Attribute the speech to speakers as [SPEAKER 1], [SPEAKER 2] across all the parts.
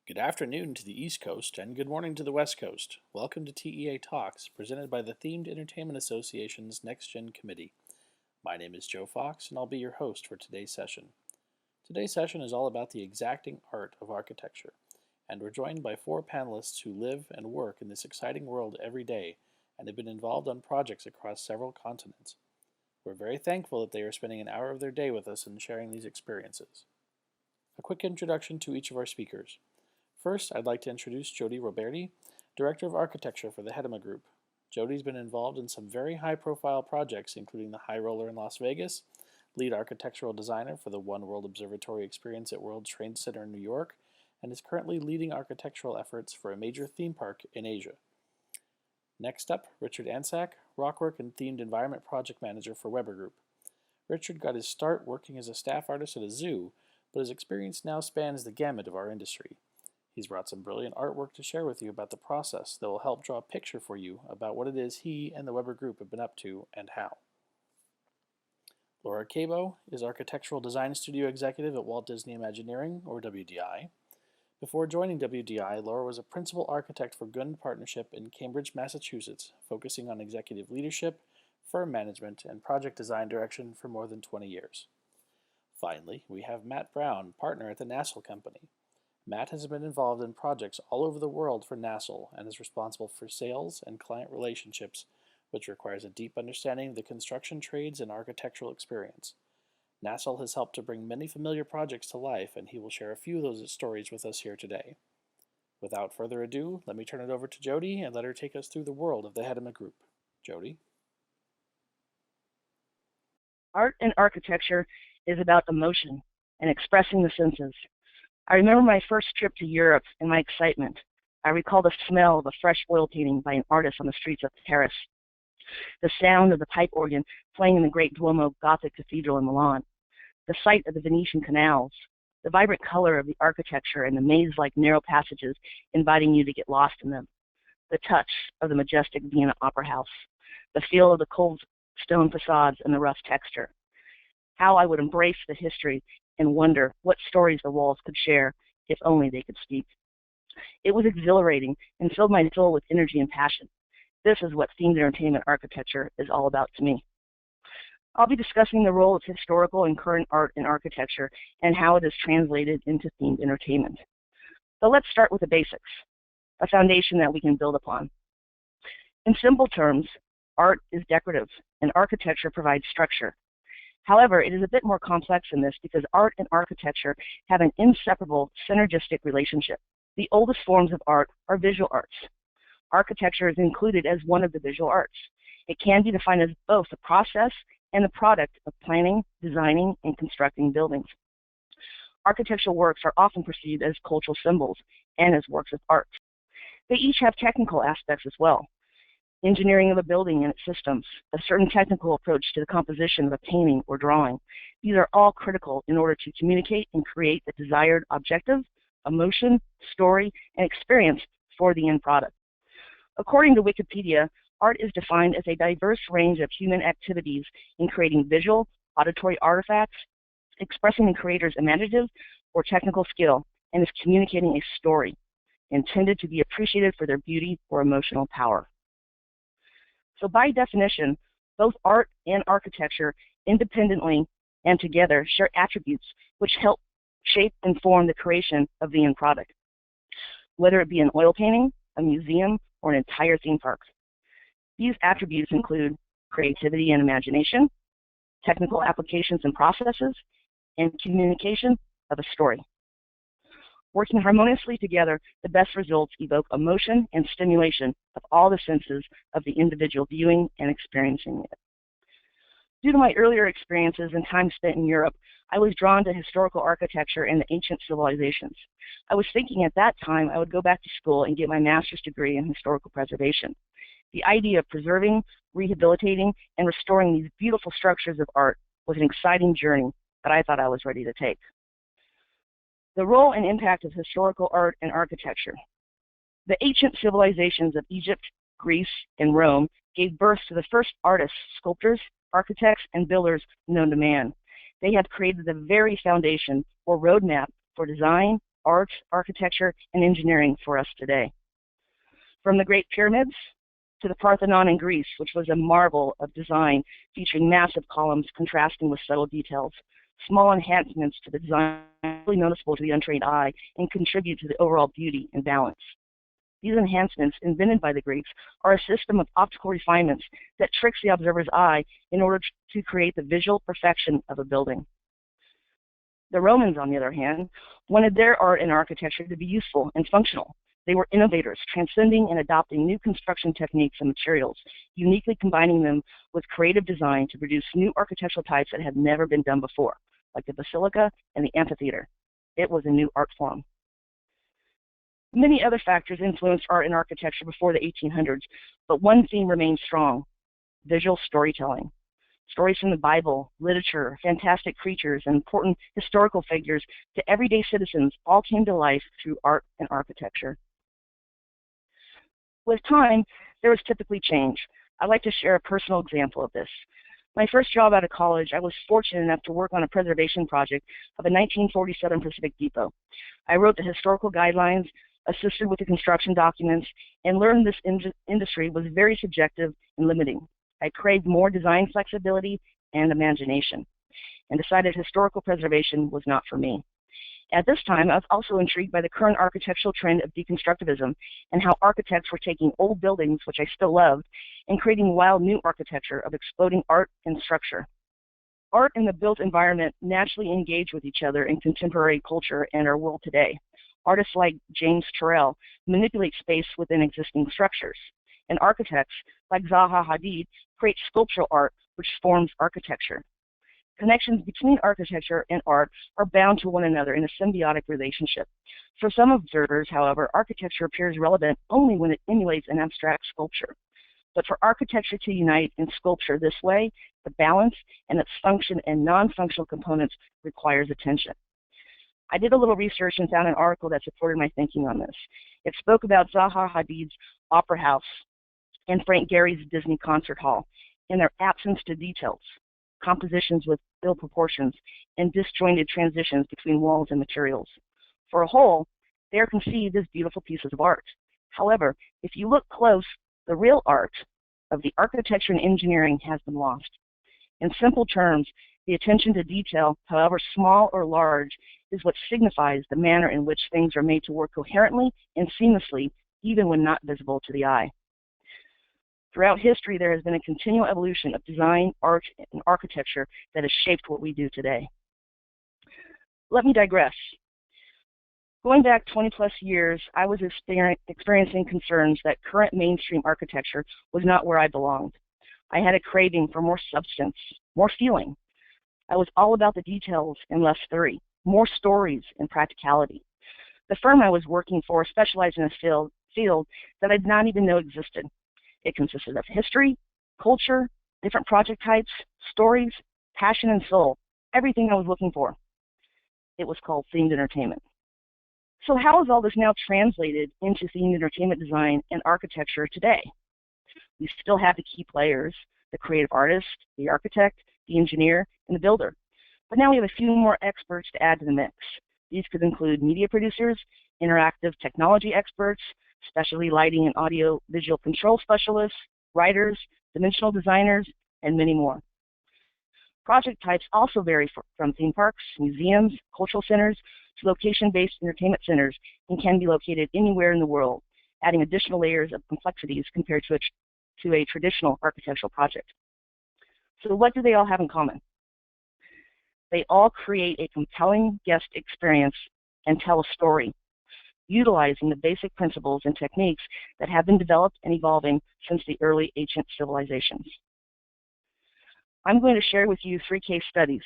[SPEAKER 1] Good afternoon to the East Coast and good morning to the West Coast. Welcome to TEA Talks, presented by the Themed Entertainment Association's Next Gen Committee. My name is Joe Fox, and I'll be your host for today's session. Today's session is all about the exacting art of architecture, and we're joined by four panelists who live and work in this exciting world every day and have been involved on projects across several continents. We're very thankful that they are spending an hour of their day with us and sharing these experiences. A quick introduction to each of our speakers. First, I'd like to introduce Jody Roberti, Director of Architecture for the Hedema Group. Jody's been involved in some very high-profile projects, including the High Roller in Las Vegas, lead architectural designer for the One World Observatory experience at World Trade Center in New York, and is currently leading architectural efforts for a major theme park in Asia. Next up, Richard Ansack, Rockwork and Themed Environment Project Manager for Weber Group. Richard got his start working as a staff artist at a zoo, but his experience now spans the gamut of our industry. He's brought some brilliant artwork to share with you about the process that will help draw a picture for you about what it is he and the Weber Group have been up to and how. Laura Cabo is Architectural Design Studio Executive at Walt Disney Imagineering, or WDI. Before joining WDI, Laura was a principal architect for Gund Partnership in Cambridge, Massachusetts, focusing on executive leadership, firm management, and project design direction for more than 20 years. Finally, we have Matt Brown, partner at the Nassel Company. Matt has been involved in projects all over the world for Nassel and is responsible for sales and client relationships, which requires a deep understanding of the construction trades and architectural experience. Nassel has helped to bring many familiar projects to life, and he will share a few of those stories with us here today. Without further ado, let me turn it over to Jody and let her take us through the world of the Hedema Group. Jody?
[SPEAKER 2] Art and architecture is about emotion and expressing the senses. I remember my first trip to Europe and my excitement. I recall the smell of a fresh oil painting by an artist on the streets of Paris, the sound of the pipe organ playing in the great Duomo Gothic Cathedral in Milan, the sight of the Venetian canals, the vibrant color of the architecture and the maze-like narrow passages inviting you to get lost in them, the touch of the majestic Vienna Opera House, the feel of the cold stone facades and the rough texture. How I would embrace the history and wonder what stories the walls could share if only they could speak. It was exhilarating and filled my soul with energy and passion. This is what themed entertainment architecture is all about to me. I'll be discussing the role of historical and current art in architecture and how it is translated into themed entertainment. So let's start with the basics, a foundation that we can build upon. In simple terms, art is decorative and architecture provides structure. However, it is a bit more complex than this because art and architecture have an inseparable synergistic relationship. The oldest forms of art are visual arts. Architecture is included as one of the visual arts. It can be defined as both the process and the product of planning, designing, and constructing buildings. Architectural works are often perceived as cultural symbols and as works of art. They each have technical aspects as well. Engineering of a building and its systems, a certain technical approach to the composition of a painting or drawing. These are all critical in order to communicate and create the desired objective, emotion, story, and experience for the end product. According to Wikipedia, art is defined as a diverse range of human activities in creating visual, auditory artifacts, expressing the creator's imaginative or technical skill, and is communicating a story intended to be appreciated for their beauty or emotional power. So by definition, both art and architecture independently and together share attributes which help shape and form the creation of the end product, whether it be an oil painting, a museum, or an entire theme park. These attributes include creativity and imagination, technical applications and processes, and communication of a story. Working harmoniously together, the best results evoke emotion and stimulation of all the senses of the individual viewing and experiencing it. Due to my earlier experiences and time spent in Europe, I was drawn to historical architecture and the ancient civilizations. I was thinking at that time I would go back to school and get my master's degree in historical preservation. The idea of preserving, rehabilitating, and restoring these beautiful structures of art was an exciting journey that I thought I was ready to take. The role and impact of historical art and architecture. The ancient civilizations of Egypt, Greece, and Rome gave birth to the first artists, sculptors, architects, and builders known to man. They have created the very foundation or roadmap for design, art, architecture, and engineering for us today. From the Great Pyramids to the Parthenon in Greece, which was a marvel of design featuring massive columns contrasting with subtle details, small enhancements to the design really noticeable to the untrained eye and contribute to the overall beauty and balance. These enhancements, invented by the Greeks, are a system of optical refinements that tricks the observer's eye in order to create the visual perfection of a building. The Romans, on the other hand, wanted their art and architecture to be useful and functional. They were innovators, transcending and adopting new construction techniques and materials, uniquely combining them with creative design to produce new architectural types that had never been done before, like the basilica and the amphitheater. It was a new art form. Many other factors influenced art and architecture before the 1800s, but one theme remained strong: visual storytelling. Stories from the Bible, literature, fantastic creatures, and important historical figures to everyday citizens all came to life through art and architecture. With time, there was typically change. I'd like to share a personal example of this. My first job out of college, I was fortunate enough to work on a preservation project of a 1947 Pacific Depot. I wrote the historical guidelines, assisted with the construction documents, and learned this industry was very subjective and limiting. I craved more design flexibility and imagination, and decided historical preservation was not for me. At this time, I was also intrigued by the current architectural trend of deconstructivism and how architects were taking old buildings, which I still loved, and creating wild new architecture of exploding art and structure. Art and the built environment naturally engage with each other in contemporary culture and our world today. Artists like James Turrell manipulate space within existing structures, and architects like Zaha Hadid create sculptural art which forms architecture. Connections between architecture and art are bound to one another in a symbiotic relationship. For some observers, however, architecture appears relevant only when it emulates an abstract sculpture. But for architecture to unite in sculpture this way, the balance and its function and non-functional components requires attention. I did a little research and found an article that supported my thinking on this. It spoke about Zaha Hadid's Opera House and Frank Gehry's Disney Concert Hall and their absence to details, compositions with ill proportions, and disjointed transitions between walls and materials. For a whole, they are conceived as beautiful pieces of art. However, if you look close, the real art of the architecture and engineering has been lost. In simple terms, the attention to detail, however small or large, is what signifies the manner in which things are made to work coherently and seamlessly, even when not visible to the eye. Throughout history, there has been a continual evolution of design, art, and architecture that has shaped what we do today. Let me digress. Going back 20 plus years, I was experiencing concerns that current mainstream architecture was not where I belonged. I had a craving for more substance, more feeling. I was all about the details and less theory, more stories and practicality. The firm I was working for specialized in a field that I did not even know existed. It consisted of history, culture, different project types, stories, passion, and soul, everything I was looking for. It was called themed entertainment. So how is all this now translated into themed entertainment design and architecture today? We still have the key players, the creative artist, the architect, the engineer, and the builder. But now we have a few more experts to add to the mix. These could include media producers, interactive technology experts, specialty lighting and audio visual control specialists, writers, dimensional designers, and many more. Project types also vary from theme parks, museums, cultural centers, to location-based entertainment centers, and can be located anywhere in the world, adding additional layers of complexities compared to a traditional architectural project. So what do they all have in common? They all create a compelling guest experience and tell a story, utilizing the basic principles and techniques that have been developed and evolving since the early ancient civilizations. I'm going to share with you 3 case studies: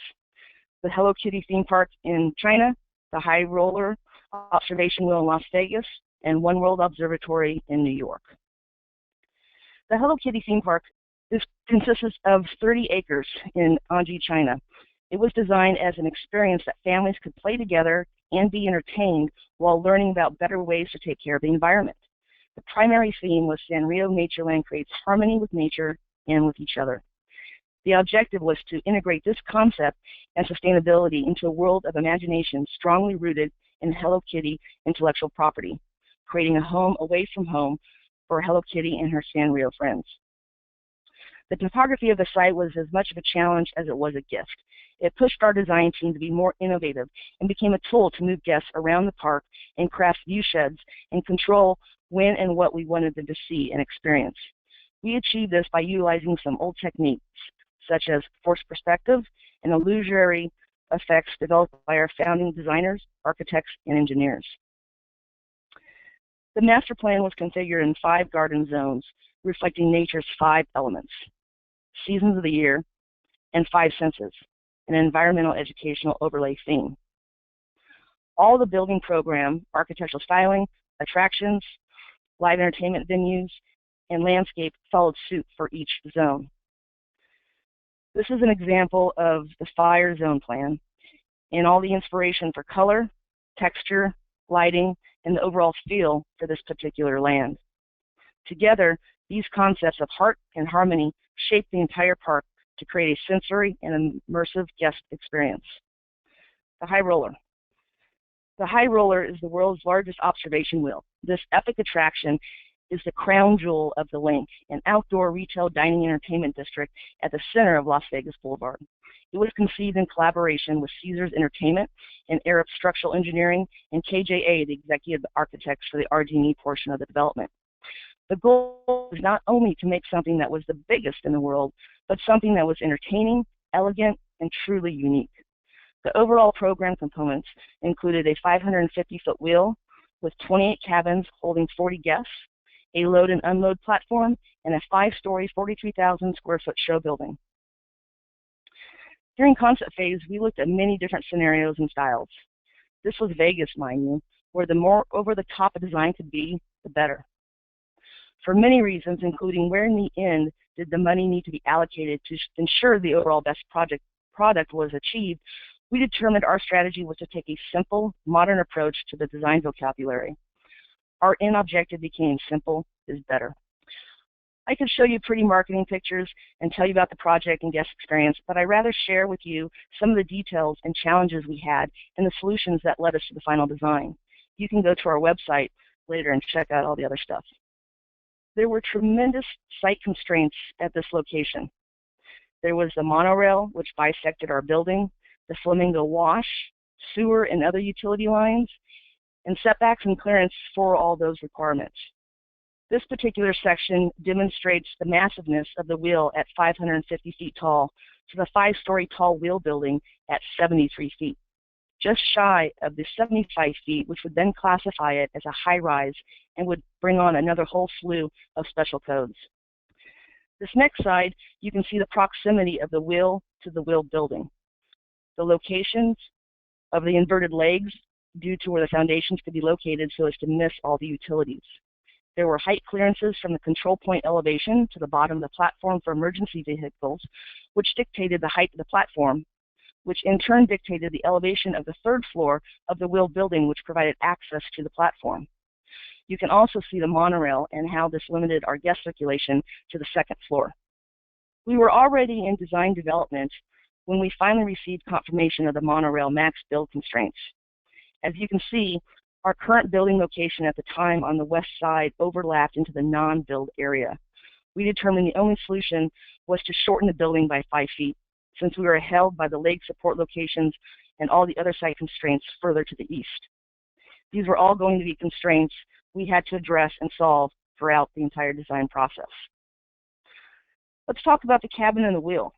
[SPEAKER 2] the Hello Kitty theme park in China, the High Roller Observation Wheel in Las Vegas, and One World Observatory in New York. The Hello Kitty theme park consists of 30 acres in Anji, China. It was designed as an experience that families could play together and be entertained while learning about better ways to take care of the environment. The primary theme was Sanrio Natureland creates harmony with nature and with each other. The objective was to integrate this concept and sustainability into a world of imagination strongly rooted and Hello Kitty intellectual property, creating a home away from home for Hello Kitty and her Sanrio friends. The topography of the site was as much of a challenge as it was a gift. It pushed our design team to be more innovative and became a tool to move guests around the park and craft view sheds and control when and what we wanted them to see and experience. We achieved this by utilizing some old techniques, such as forced perspective and illusory effects developed by our founding designers, architects, and engineers. The master plan was configured in 5 garden zones, reflecting nature's 5 elements: seasons of the year, and 5 senses, an environmental educational overlay theme. All the building program, architectural styling, attractions, live entertainment venues, and landscape followed suit for each zone. This is an example of the fire zone plan and all the inspiration for color, texture, lighting, and the overall feel for this particular land. Together, these concepts of heart and harmony shape the entire park to create a sensory and immersive guest experience. The High Roller. The High Roller is the world's largest observation wheel. This epic attraction is the crown jewel of the Link, an outdoor retail dining entertainment district at the center of Las Vegas Boulevard. It was conceived in collaboration with Caesars Entertainment and Arab Structural Engineering and KJA, the executive architects for the RD&E portion of the development. The goal was not only to make something that was the biggest in the world, but something that was entertaining, elegant, and truly unique. The overall program components included a 550-foot wheel with 28 cabins holding 40 guests, a load and unload platform, and a 5-story, 43,000 square foot show building. During concept phase, we looked at many different scenarios and styles. This was Vegas, mind you, where the more over-the-top a design could be, the better. For many reasons, including where in the end did the money need to be allocated to ensure the overall best product was achieved, we determined our strategy was to take a simple, modern approach to the design vocabulary. Our end objective became simple is better. I could show you pretty marketing pictures and tell you about the project and guest experience, but I'd rather share with you some of the details and challenges we had and the solutions that led us to the final design. You can go to our website later and check out all the other stuff. There were tremendous site constraints at this location. There was the monorail, which bisected our building, the Flamingo Wash, sewer and other utility lines, and setbacks and clearance for all those requirements. This particular section demonstrates the massiveness of the wheel at 550 feet tall to the 5-story tall wheel building at 73 feet, just shy of the 75 feet, which would then classify it as a high-rise and would bring on another whole slew of special codes. This next slide, you can see the proximity of the wheel to the wheel building. The locations of the inverted legs due to where the foundations could be located so as to miss all the utilities. There were height clearances from the control point elevation to the bottom of the platform for emergency vehicles, which dictated the height of the platform, which in turn dictated the elevation of the 3rd floor of the wheel building, which provided access to the platform. You can also see the monorail and how this limited our guest circulation to the 2nd floor. We were already in design development when we finally received confirmation of the monorail max build constraints. As you can see, our current building location at the time on the west side overlapped into the non-build area. We determined the only solution was to shorten the building by 5 feet, since we were held by the leg support locations and all the other site constraints further to the east. These were all going to be constraints we had to address and solve throughout the entire design process. Let's talk about the cabin and the wheel.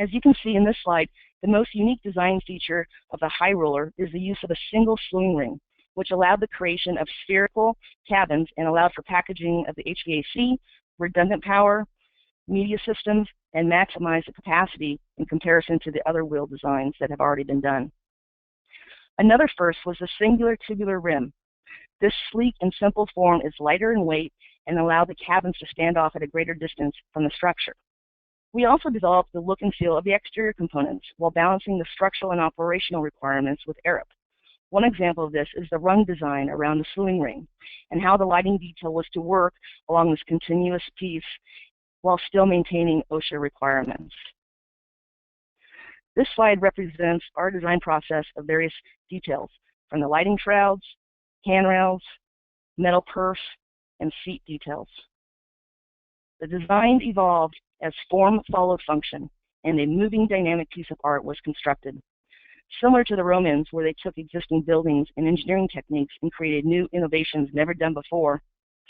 [SPEAKER 2] As you can see in this slide, the most unique design feature of the High Roller is the use of a single slewing ring, which allowed the creation of spherical cabins and allowed for packaging of the HVAC, redundant power, media systems, and maximize the capacity in comparison to the other wheel designs that have already been done. Another first was the singular tubular rim. This sleek and simple form is lighter in weight and allowed the cabins to stand off at a greater distance from the structure. We also developed the look and feel of the exterior components while balancing the structural and operational requirements with Arab. One example of this is the rung design around the slewing ring and how the lighting detail was to work along this continuous piece while still maintaining OSHA requirements. This slide represents our design process of various details. from the lighting shrouds, handrails, metal perf, and seat details. The design evolved as form followed function, and a moving dynamic piece of art was constructed. Similar to the Romans, where they took existing buildings and engineering techniques and created new innovations never done before,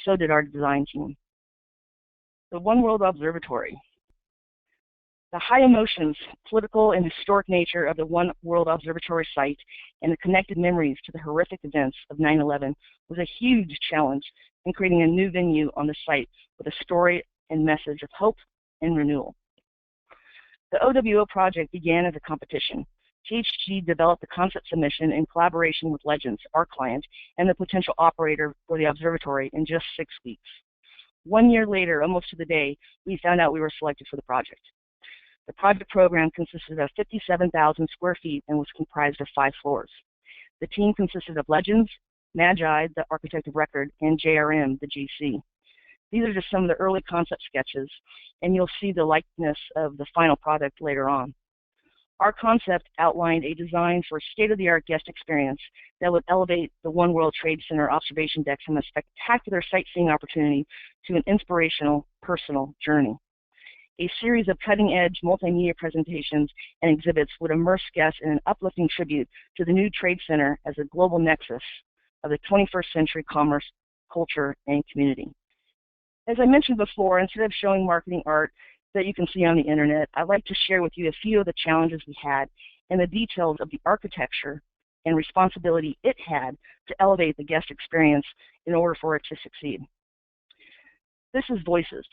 [SPEAKER 2] so did our design team. The One World Observatory. The high emotions, political and historic nature of the One World Observatory site and the connected memories to the horrific events of 9/11 was a huge challenge in creating a new venue on the site with a story and message of hope and renewal. The OWO project began as a competition. THG developed the concept submission in collaboration with Legends, our client, and the potential operator for the observatory in just 6 weeks. 1 year later, almost to the day, we found out we were selected for the project. The project program consisted of 57,000 square feet and was comprised of 5 floors. The team consisted of Legends, Magi, the architect of record, and JRM, the GC. These are just some of the early concept sketches, and you'll see the likeness of the final product later on. Our concept outlined a design for a state-of-the-art guest experience that would elevate the One World Trade Center observation deck from a spectacular sightseeing opportunity to an inspirational, personal journey. A series of cutting-edge multimedia presentations and exhibits would immerse guests in an uplifting tribute to the new Trade Center as a global nexus of the 21st century commerce, culture, and community. As I mentioned before, instead of showing marketing art that you can see on the internet, I'd like to share with you a few of the challenges we had and the details of the architecture and responsibility it had to elevate the guest experience in order for it to succeed. This is Voices,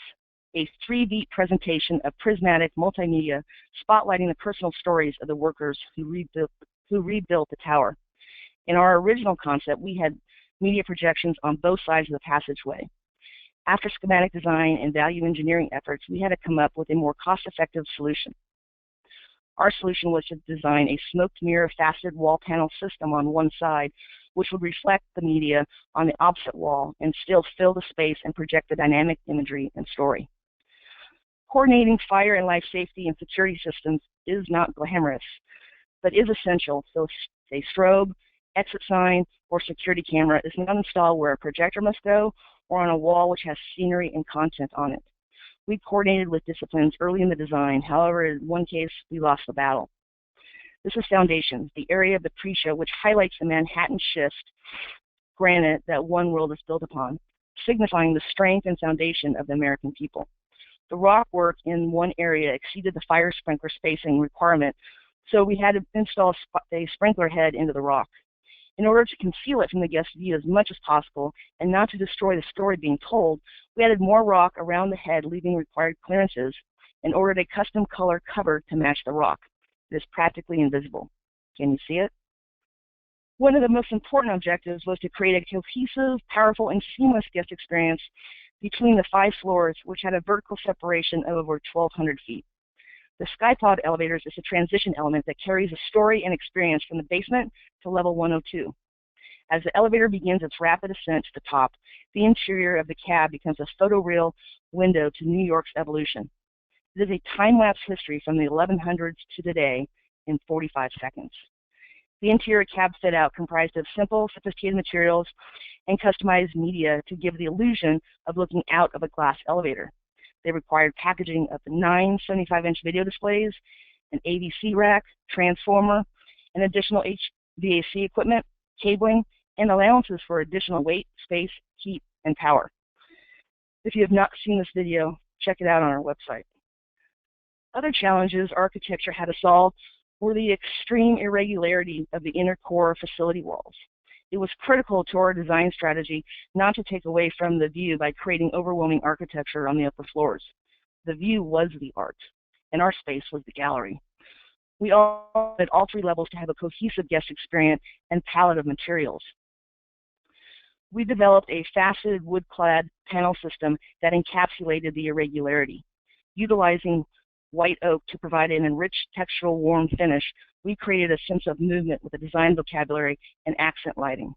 [SPEAKER 2] a 3-beat presentation of prismatic multimedia spotlighting the personal stories of the workers who rebuilt the tower. In our original concept, we had media projections on both sides of the passageway. After schematic design and value engineering efforts, we had to come up with a more cost-effective solution. Our solution was to design a smoked mirror faceted wall panel system on one side, which would reflect the media on the opposite wall and still fill the space and project the dynamic imagery and story. Coordinating fire and life safety and security systems is not glamorous, but is essential, so a strobe, exit sign, or security camera is not installed where a projector must go or on a wall which has scenery and content on it. We coordinated with disciplines early in the design. However, in one case, we lost the battle. This is Foundations, the area of the pre-show which highlights the Manhattan schist granite that One World is built upon, signifying the strength and foundation of the American people. The rock work in one area exceeded the fire sprinkler spacing requirement, so we had to install a sprinkler head into the rock. In order to conceal it from the guest view as much as possible and not to destroy the story being told, we added more rock around the head, leaving required clearances, and ordered a custom color cover to match the rock. It is practically invisible. Can you see it? One of the most important objectives was to create a cohesive, powerful, and seamless guest experience between the 5 floors, which had a vertical separation of over 1,200 feet. The SkyPod elevators is a transition element that carries a story and experience from the basement to level 102. As the elevator begins its rapid ascent to the top, the interior of the cab becomes a photoreal window to New York's evolution. It is a time-lapse history from the 1100s to today in 45 seconds. The interior cab fit-out comprised of simple, sophisticated materials and customized media to give the illusion of looking out of a glass elevator. They required packaging of 9 75-inch video displays, an AVC rack, transformer, and additional HVAC equipment, cabling, and allowances for additional weight, space, heat, and power. If you have not seen this video, check it out on our website. Other challenges architecture had to solve were the extreme irregularity of the inner core facility walls. It was critical to our design strategy not to take away from the view by creating overwhelming architecture on the upper floors. The view was the art, and our space was the gallery. We all wanted all 3 levels to have a cohesive guest experience and palette of materials. We developed a faceted wood-clad panel system that encapsulated the irregularity. Utilizing white oak to provide an enriched textural warm finish, we created a sense of movement with a design vocabulary and accent lighting.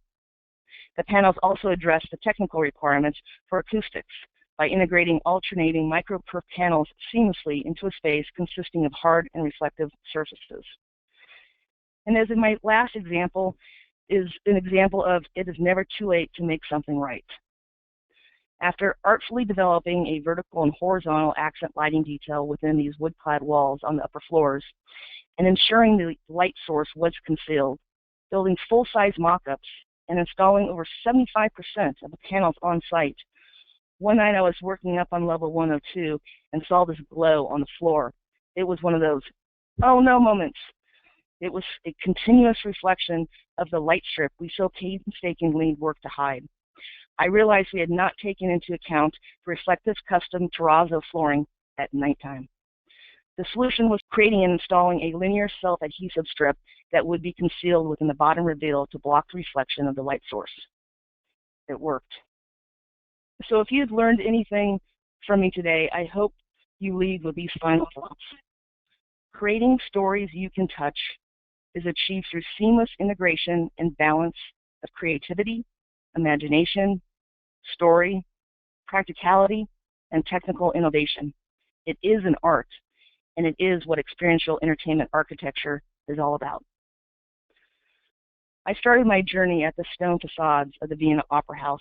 [SPEAKER 2] The panels also addressed the technical requirements for acoustics by integrating alternating micro-perf panels seamlessly into a space consisting of hard and reflective surfaces. And as in my last example, is an example of it is never too late to make something right. After artfully developing a vertical and horizontal accent lighting detail within these wood-clad walls on the upper floors, and ensuring the light source was concealed, building full-size mock-ups, and installing over 75% of the panels on site, one night I was working up on level 102 and saw this glow on the floor. It was one of those, oh no moments. It was a continuous reflection of the light strip we so painstakingly worked to hide. I realized we had not taken into account the reflective custom terrazzo flooring at nighttime. The solution was creating and installing a linear self-adhesive strip that would be concealed within the bottom reveal to block the reflection of the light source. It worked. So if you've learned anything from me today, I hope you leave with these final thoughts. Creating stories you can touch is achieved through seamless integration and balance of creativity, imagination, story, practicality, and technical innovation. It is an art, and it is what experiential entertainment architecture is all about. I started my journey at the stone facades of the Vienna Opera House.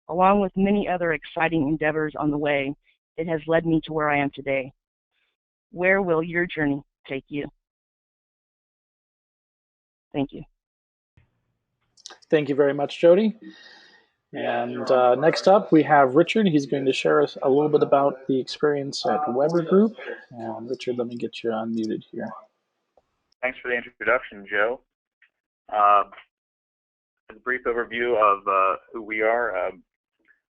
[SPEAKER 2] Along with many other exciting endeavors on the way, it has led me to where I am today. Where will your journey take you? Thank you.
[SPEAKER 1] Thank you very much, Jody. And next up, we have Richard. He's going to share us a little bit about the experience at Weber Group. And Richard, let me get you unmuted here.
[SPEAKER 3] Thanks for the introduction, Joe. A brief overview of who we are.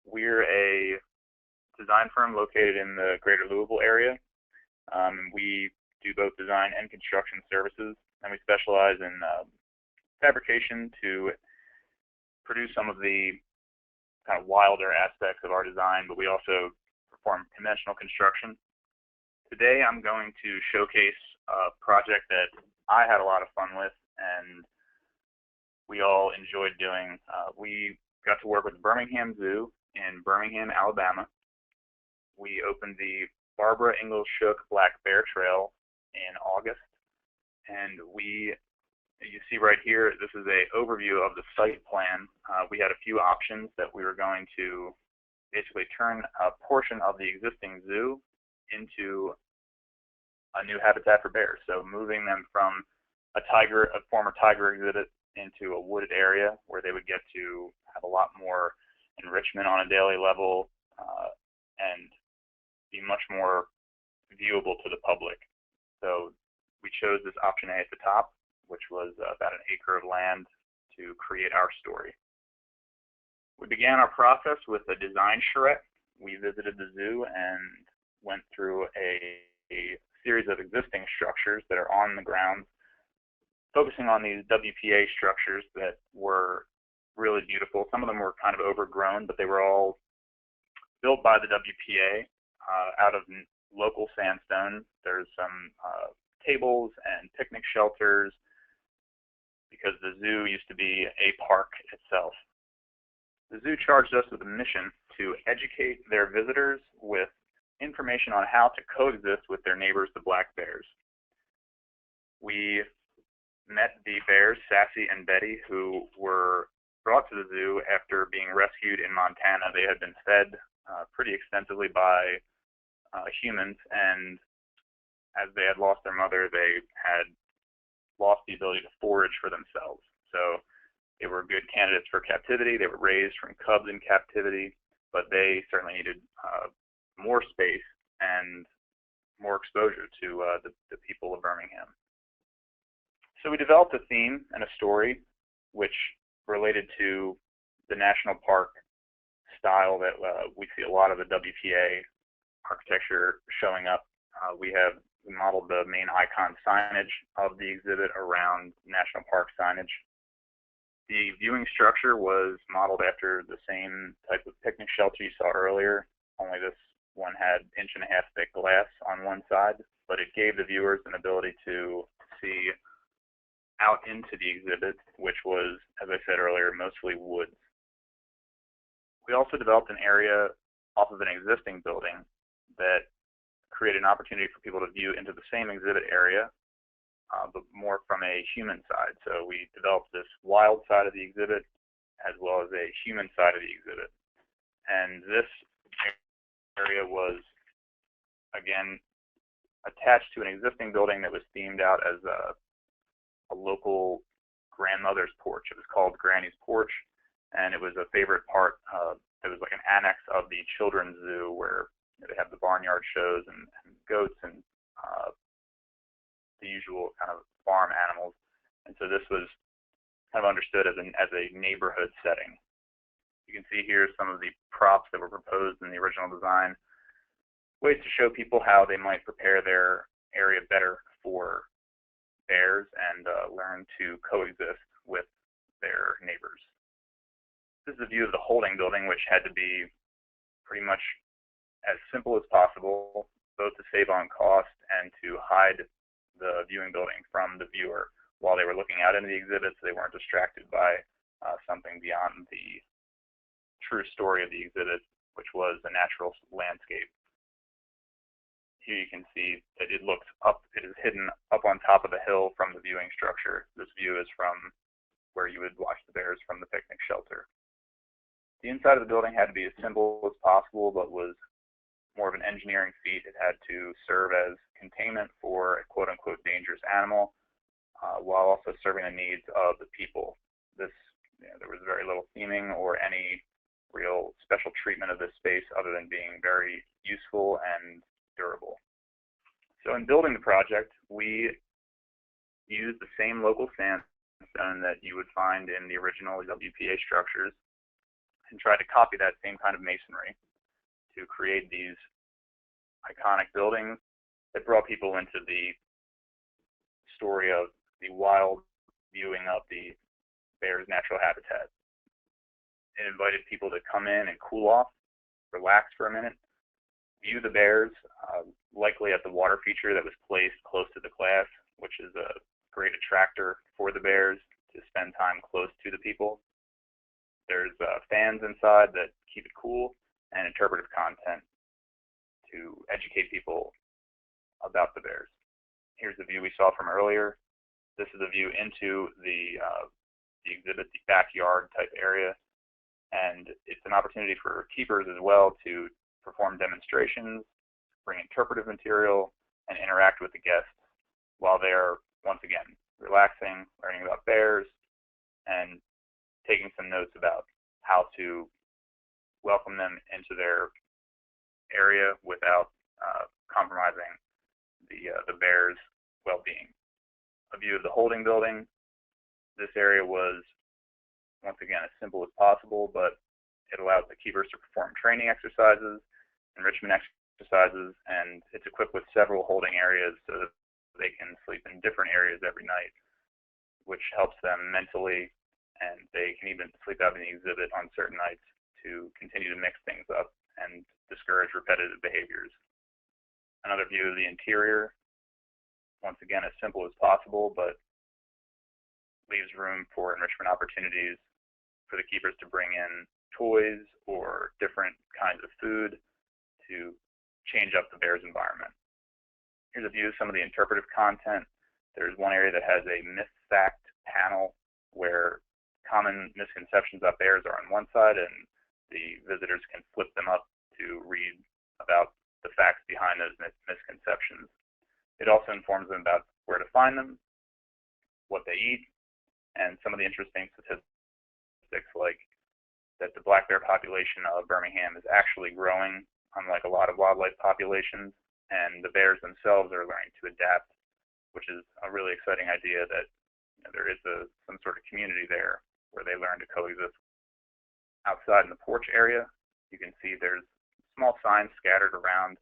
[SPEAKER 3] We're a design firm located in the greater Louisville area. We do both design and construction services, and we specialize in fabrication to produce some of the kind of wilder aspects of our design, but we also perform conventional construction. Today I'm going to showcase a project that I had a lot of fun with and we all enjoyed doing. We got to work with Birmingham Zoo in Birmingham, Alabama. We opened the Barbara Ingalls Shook Black Bear Trail in August, and you see right here, this is an overview of the site plan. We had a few options that we were going to basically turn a portion of the existing zoo into a new habitat for bears. So moving them from a former tiger exhibit into a wooded area where they would get to have a lot more enrichment on a daily level and be much more viewable to the public. So we chose this option A at the top, which was about an acre of land to create our story. We began our process with a design charrette. We visited the zoo and went through a series of existing structures that are on the ground, focusing on these WPA structures that were really beautiful. Some of them were kind of overgrown, but they were all built by the WPA out of local sandstone. There's some tables and picnic shelters because the zoo used to be a park itself. The zoo charged us with a mission to educate their visitors with information on how to coexist with their neighbors, the black bears. We met the bears, Sassy and Betty, who were brought to the zoo after being rescued in Montana. They had been fed pretty extensively by humans, and as they had lost their mother, they had lost the ability to forage for themselves. So they were good candidates for captivity. They were raised from cubs in captivity, but they certainly needed more space and more exposure to the people of Birmingham. So we developed a theme and a story which related to the national park style that we see a lot of the WPA architecture showing up. We modeled the main icon signage of the exhibit around national park signage. The viewing structure was modeled after the same type of picnic shelter you saw earlier, only this one had 1.5 inch thick glass on one side, but it gave the viewers an ability to see out into the exhibit, which was, as I said earlier, mostly woods. We also developed an area off of an existing building that created an opportunity for people to view into the same exhibit area but more from a human side. So we developed this wild side of the exhibit as well as a human side of the exhibit. And this area was, again, attached to an existing building that was themed out as a local grandmother's porch. It was called Granny's Porch, and it was a favorite part. It was like an annex of the children's zoo where they have the barnyard shows and goats and the usual kind of farm animals. And so this was kind of understood as a neighborhood setting. You can see here some of the props that were proposed in the original design, ways to show people how they might prepare their area better for bears and learn to coexist with their neighbors. This is a view of the holding building, which had to be pretty much as simple as possible, both to save on cost and to hide the viewing building from the viewer while they were looking out into the exhibit, so they weren't distracted by something beyond the true story of the exhibit, which was the natural landscape. Here you can see that it looks up, it is hidden up on top of the hill from the viewing structure. This view is from where you would watch the bears from the picnic shelter. The inside of the building had to be as simple as possible, but was more of an engineering feat. It had to serve as containment for a quote-unquote dangerous animal, while also serving the needs of the people. There was very little theming or any real special treatment of this space other than being very useful and durable. So in building the project, we used the same local sandstone that you would find in the original WPA structures and tried to copy that same kind of masonry to create these iconic buildings that brought people into the story of the wild viewing of the bear's natural habitat. It invited people to come in and cool off, relax for a minute, view the bears, likely at the water feature that was placed close to the class, which is a great attractor for the bears to spend time close to the people. There's fans inside that keep it cool, and interpretive content to educate people about the bears. Here's the view we saw from earlier. This is a view into the exhibit, the backyard type area, and it's an opportunity for keepers as well to perform demonstrations, bring interpretive material, and interact with the guests while they're, once again, relaxing, learning about bears, and taking some notes about how to welcome them into their area without compromising the bears' well-being. A view of the holding building. This area was, once again, as simple as possible, but it allows the keepers to perform training exercises, enrichment exercises, and it's equipped with several holding areas so that they can sleep in different areas every night, which helps them mentally, and they can even sleep out in the exhibit on certain nights to continue to mix things up and discourage repetitive behaviors. Another view of the interior, once again, as simple as possible, but leaves room for enrichment opportunities for the keepers to bring in toys or different kinds of food to change up the bear's environment. Here's a view of some of the interpretive content. There's one area that has a myth-fact panel where common misconceptions about bears are on one side, and the visitors can flip them up to read about the facts behind those misconceptions. It also informs them about where to find them, what they eat, and some of the interesting statistics like that the black bear population of Birmingham is actually growing, unlike a lot of wildlife populations, and the bears themselves are learning to adapt, which is a really exciting idea that there is some sort of community there where they learn to coexist. Outside in the porch area, you can see there's small signs scattered around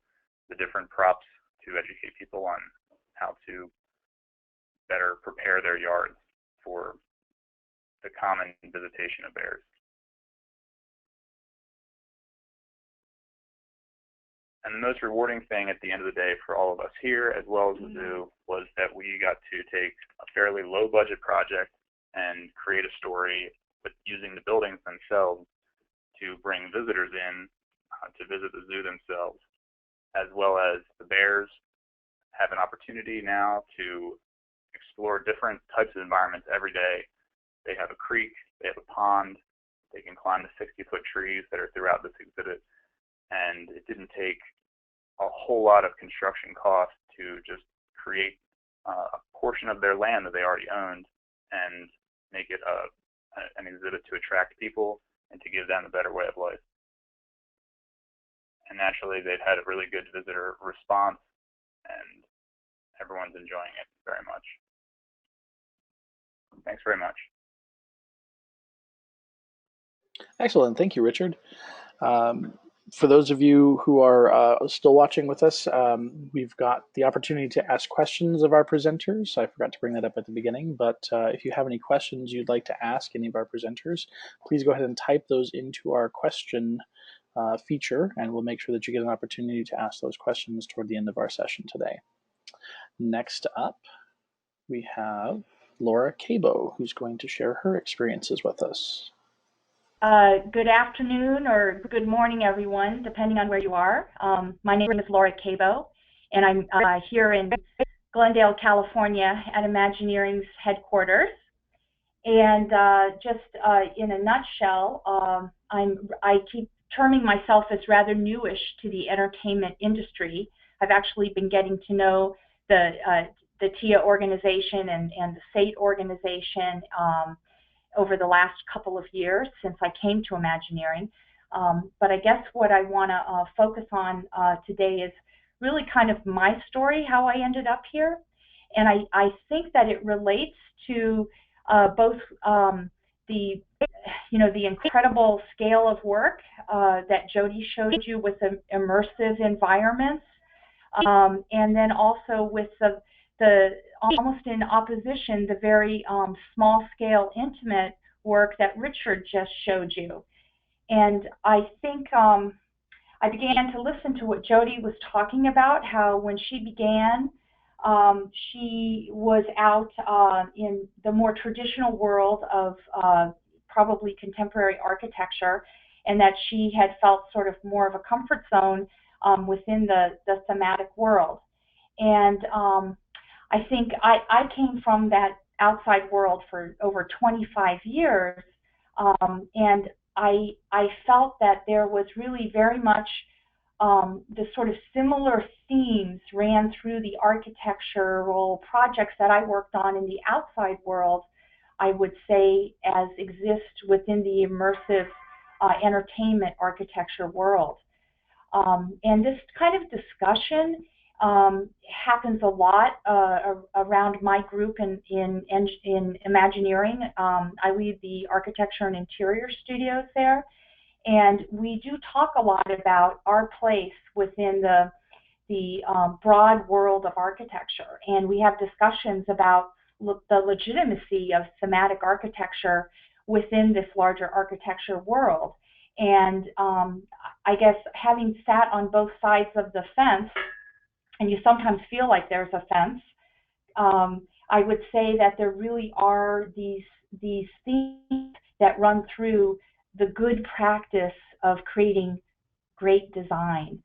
[SPEAKER 3] the different props to educate people on how to better prepare their yards for the common visitation of bears. And the most rewarding thing at the end of the day for all of us here, as well as the zoo, was that we got to take a fairly low-budget project and create a story with using the buildings themselves to bring visitors in to visit the zoo themselves, as well as the bears have an opportunity now to explore different types of environments every day. They have a creek, they have a pond, they can climb the 60-foot trees that are throughout this exhibit, and it didn't take a whole lot of construction cost to just create a portion of their land that they already owned and make it an exhibit to attract people and to give them a better way of life. And naturally, they've had a really good visitor response, and everyone's enjoying it very much. Thanks very much.
[SPEAKER 1] Excellent. Thank you, Richard. For those of you who are still watching with us, we've got the opportunity to ask questions of our presenters. I forgot to bring that up at the beginning, but if you have any questions you'd like to ask any of our presenters, please go ahead and type those into our question feature, and we'll make sure that you get an opportunity to ask those questions toward the end of our session today. Next up, we have Laura Cabo, who's going to share her experiences with us.
[SPEAKER 4] Good afternoon or good morning, everyone, depending on where you are. My name is Laura Cabo, and I'm here in Glendale, California at Imagineering's headquarters. And just in a nutshell, I keep terming myself as rather newish to the entertainment industry. I've actually been getting to know the TIA organization and the SATE organization over the last couple of years since I came to Imagineering. But I guess what I want to focus on today is really kind of my story, how I ended up here. And I think that it relates to both the incredible scale of work that Jody showed you with the immersive environments, and then also with the almost in opposition, the very small-scale, intimate work that Richard just showed you. And I think I began to listen to what Jody was talking about, how when she began, she was out in the more traditional world of probably contemporary architecture, and that she had felt sort of more of a comfort zone within the thematic world. And I think I came from that outside world for over 25 years, and I felt that there was really very much the sort of similar themes ran through the architectural projects that I worked on in the outside world, I would say, as exist within the immersive entertainment architecture world. And this kind of discussion happens a lot around my group in Imagineering. I lead the architecture and interior studios there, and we do talk a lot about our place within the broad world of architecture, and we have discussions about the legitimacy of thematic architecture within this larger architecture world. And I guess having sat on both sides of the fence, and you sometimes feel like there's a fence, I would say that there really are these themes that run through the good practice of creating great design.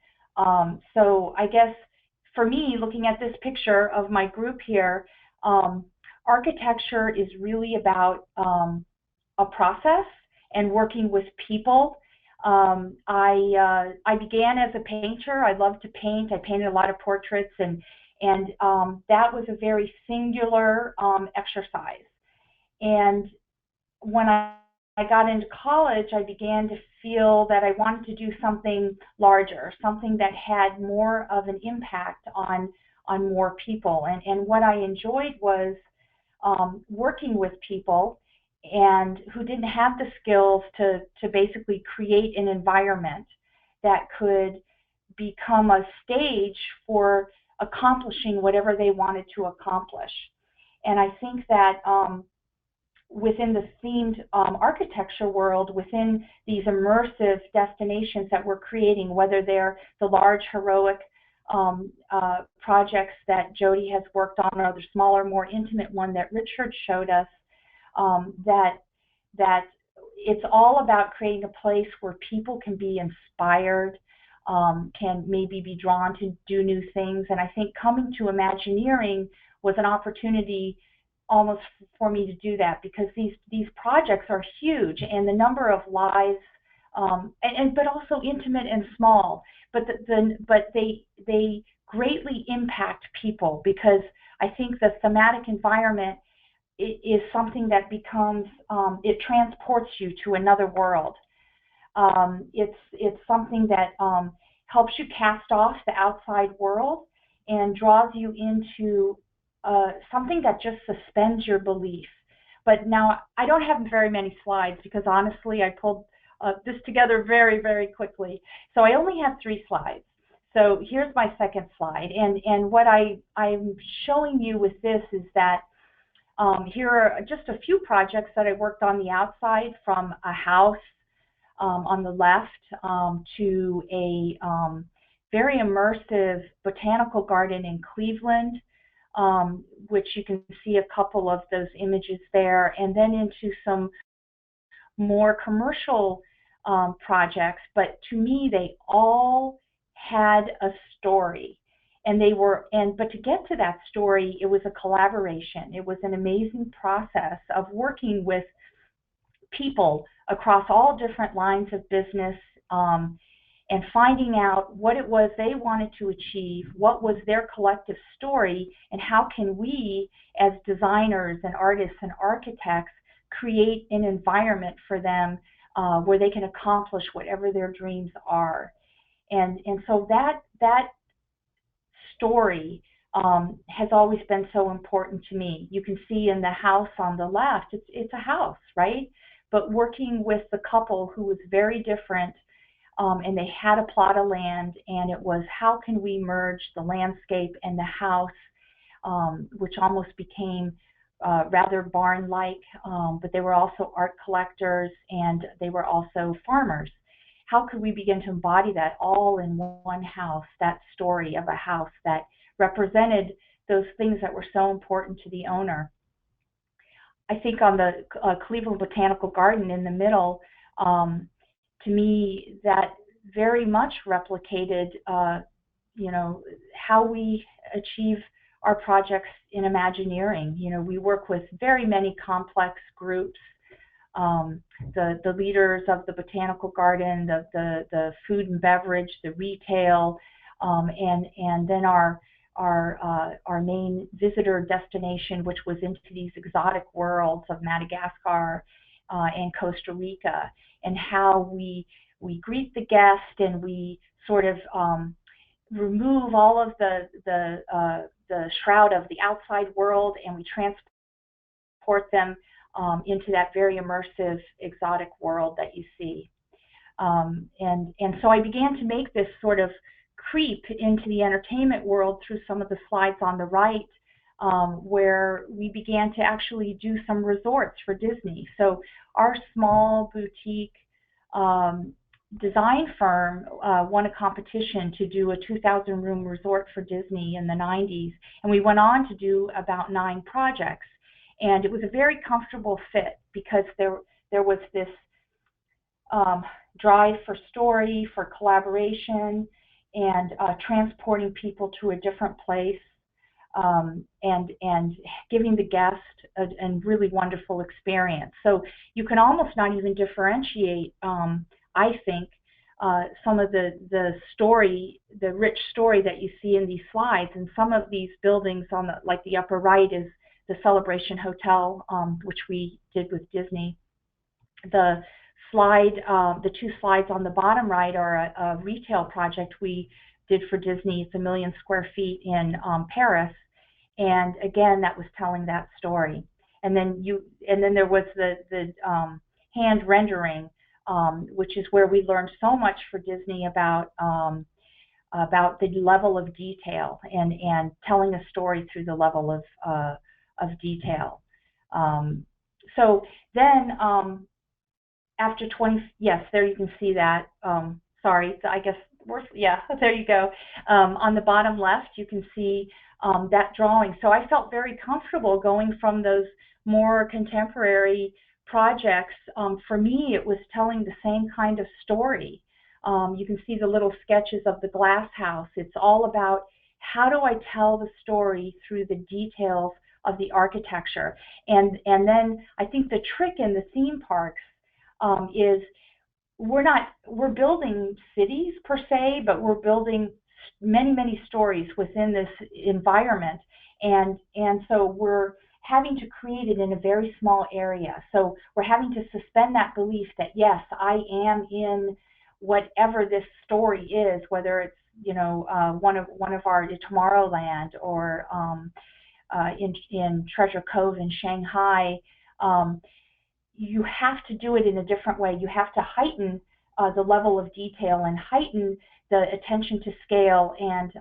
[SPEAKER 4] So I guess for me, looking at this picture of my group here, architecture is really about a process and working with people. I began as a painter. I loved to paint. I painted a lot of portraits, and that was a very singular exercise. And when I got into college, I began to feel that I wanted to do something larger, something that had more of an impact on more people. And what I enjoyed was working with people and who didn't have the skills to basically create an environment that could become a stage for accomplishing whatever they wanted to accomplish. And I think that within the themed architecture world, within these immersive destinations that we're creating, whether they're the large heroic projects that Jody has worked on, or the smaller, more intimate one that Richard showed us, that it's all about creating a place where people can be inspired, can maybe be drawn to do new things. And I think coming to Imagineering was an opportunity almost for me to do that, because these projects are huge, and the number of lives, but also intimate and small, but they greatly impact people, because I think the thematic environment is something that becomes, it transports you to another world. It's something that helps you cast off the outside world and draws you into something that just suspends your belief. But now I don't have very many slides, because honestly I pulled this together very, very quickly. So I only have 3 slides. So here's my second slide. And what I'm showing you with this is that here are just a few projects that I worked on the outside, from a house on the left to a very immersive botanical garden in Cleveland, which you can see a couple of those images there, and then into some more commercial projects. But to me, they all had a story. But to get to that story, it was a collaboration. It was an amazing process of working with people across all different lines of business, and finding out what it was they wanted to achieve, what was their collective story, and how can we, as designers and artists and architects, create an environment for them where they can accomplish whatever their dreams are. And so that story has always been so important to me. You can see in the house on the left, it's a house, right? But working with the couple who was very different, and they had a plot of land, and it was, how can we merge the landscape and the house, which almost became rather barn-like, but they were also art collectors, and they were also farmers. How could we begin to embody that all in one house, that story of a house that represented those things that were so important to the owner? I think on the Cleveland Botanical Garden in the middle, to me, that very much replicated, how we achieve our projects in Imagineering. We work with very many complex groups. The leaders of the botanical garden, the food and beverage, the retail, and then our main visitor destination, which was into these exotic worlds of Madagascar and Costa Rica, and how we greet the guest, and we sort of remove all of the shroud of the outside world, and we transport them into that very immersive, exotic world that you see. And so I began to make this sort of creep into the entertainment world through some of the slides on the right, where we began to actually do some resorts for Disney. So our small boutique design firm won a competition to do a 2,000-room resort for Disney in the 90s, and we went on to do about 9 projects. And it was a very comfortable fit, because there was this drive for story, for collaboration, and transporting people to a different place, and giving the guest a really wonderful experience. So you can almost not even differentiate, I think, some of the story, the rich story that you see in these slides. And some of these buildings on the, like the upper right is the Celebration Hotel, which we did with Disney. The 2 slides on the bottom right are a retail project we did for Disney. It's 1 million square feet in Paris, and again, that was telling that story. And then there was the hand rendering, which is where we learned so much for Disney about the level of detail and telling a story through the level of detail. So then, after 20, yes, there you can see that. Sorry, I guess, yeah, there you go. On the bottom left, you can see that drawing. So I felt very comfortable going from those more contemporary projects. For me, it was telling the same kind of story. You can see the little sketches of the glass house. It's all about, how do I tell the story through the details the architecture. And then I think the trick in the theme parks is we're building cities per se, but we're building many stories within this environment, and so we're having to create it in a very small area. So we're having to suspend that belief that yes, I am in whatever this story is, whether it's one of our Tomorrowland or in Treasure Cove in Shanghai. You have to do it in a different way. You have to heighten the level of detail and heighten the attention to scale and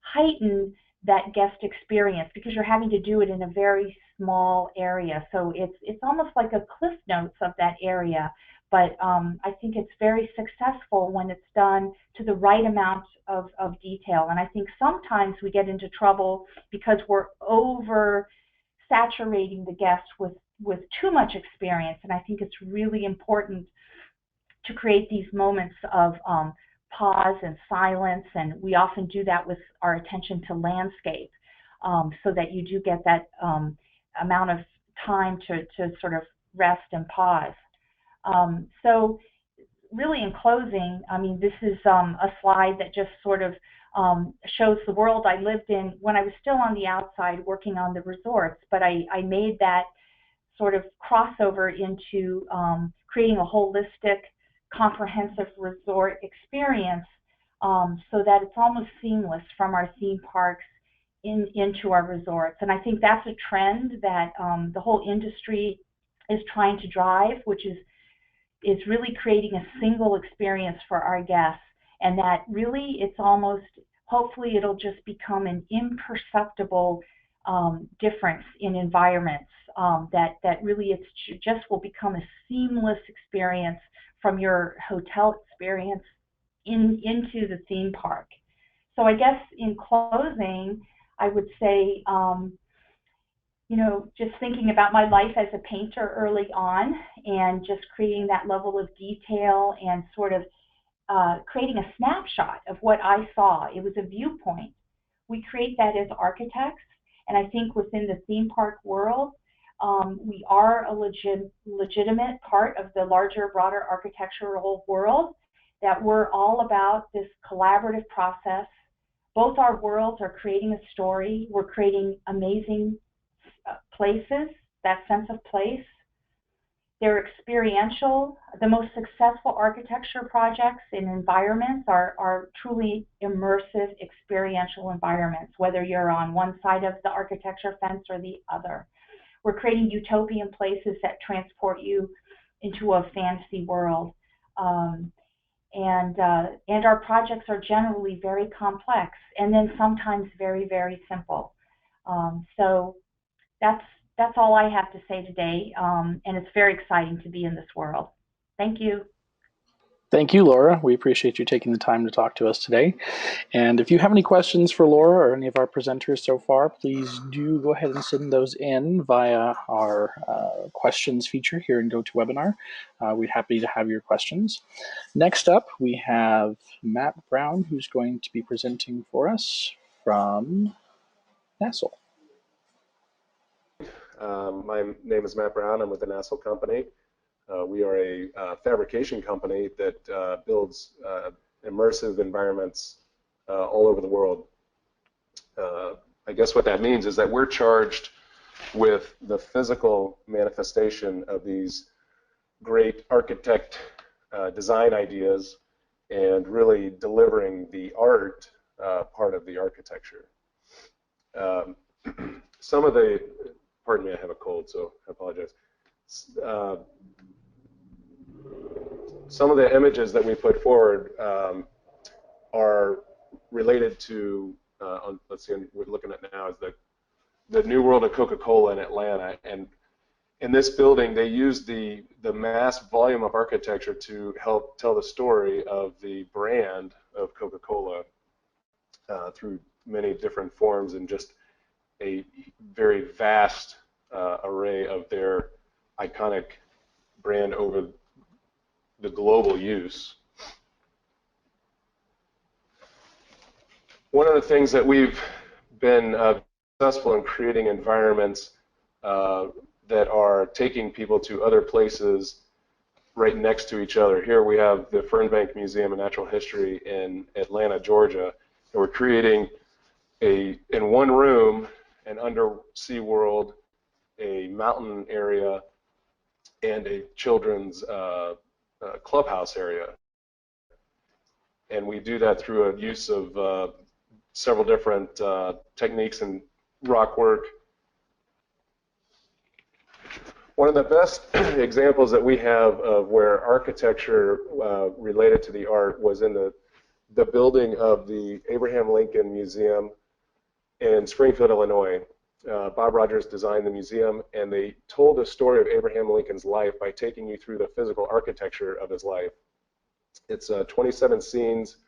[SPEAKER 4] heighten that guest experience, because you're having to do it in a very small area. So it's almost like a cliff notes of that area, but I think it's very successful when it's done to the right amount of detail. And I think sometimes we get into trouble because we're over saturating the guest with too much experience. And I think it's really important to create these moments of pause and silence, and we often do that with our attention to landscape, so that you do get that amount of time to sort of rest and pause. So really in closing, I mean, this is a slide that just sort of shows the world I lived in when I was still on the outside working on the resorts, but I made that sort of crossover into creating a holistic, comprehensive resort experience, so that it's almost seamless from our theme parks into our resorts. And I think that's a trend that the whole industry is trying to drive, which is really creating a single experience for our guests. And that really it's almost, hopefully it'll just become an imperceptible difference in environments, that really it's just will become a seamless experience from your hotel experience into the theme park. So I guess in closing, I would say, just thinking about my life as a painter early on and just creating that level of detail and sort of creating a snapshot of what I saw. It was a viewpoint. We create that as architects, and I think within the theme park world, we are a legitimate part of the larger, broader architectural world, that we're all about this collaborative process. Both our worlds are creating a story. We're creating amazing places, that sense of place. They're experiential. The most successful architecture projects in environments are truly immersive, experiential environments, whether you're on one side of the architecture fence or the other. We're creating utopian places that transport you into a fantasy world. And our projects are generally very complex, and then sometimes very simple. So that's all I have to say today, and it's very exciting to be in this world. Thank you.
[SPEAKER 1] Thank you, Laura. We appreciate you taking the time to talk to us today. And if you have any questions for Laura or any of our presenters so far, please do go ahead and send those in via our questions feature here in GoToWebinar. We're happy to have your questions. Next up, we have Matt Brown, who's going to be presenting for us from Nassau.
[SPEAKER 5] My name is Matt Brown. I'm with the Nassau Company. We are a fabrication company that builds immersive environments all over the world. I guess what that means is that we're charged with the physical manifestation of these great architect design ideas and really delivering the art part of the architecture. Some of the, pardon me, I have a cold, so I apologize. Some of the images that we put forward are related to, let's see, we're looking at now is the New World of Coca-Cola in Atlanta. And in this building, they used the mass volume of architecture to help tell the story of the brand of Coca-Cola through many different forms and just a very vast array of their iconic brand over the global use. One of the things that we've been successful in creating environments that are taking people to other places right next to each other. Here we have the Fernbank Museum of Natural History in Atlanta, Georgia, and we're creating in one room an undersea world, a mountain area, and a children's clubhouse area. And we do that through a use of several different techniques and rock work. One of the best examples that we have of where architecture related to the art was in the building of the Abraham Lincoln Museum in Springfield, Illinois. Bob Rogers designed the museum, and they told the story of Abraham Lincoln's life by taking you through the physical architecture of his life. It's 27 scenes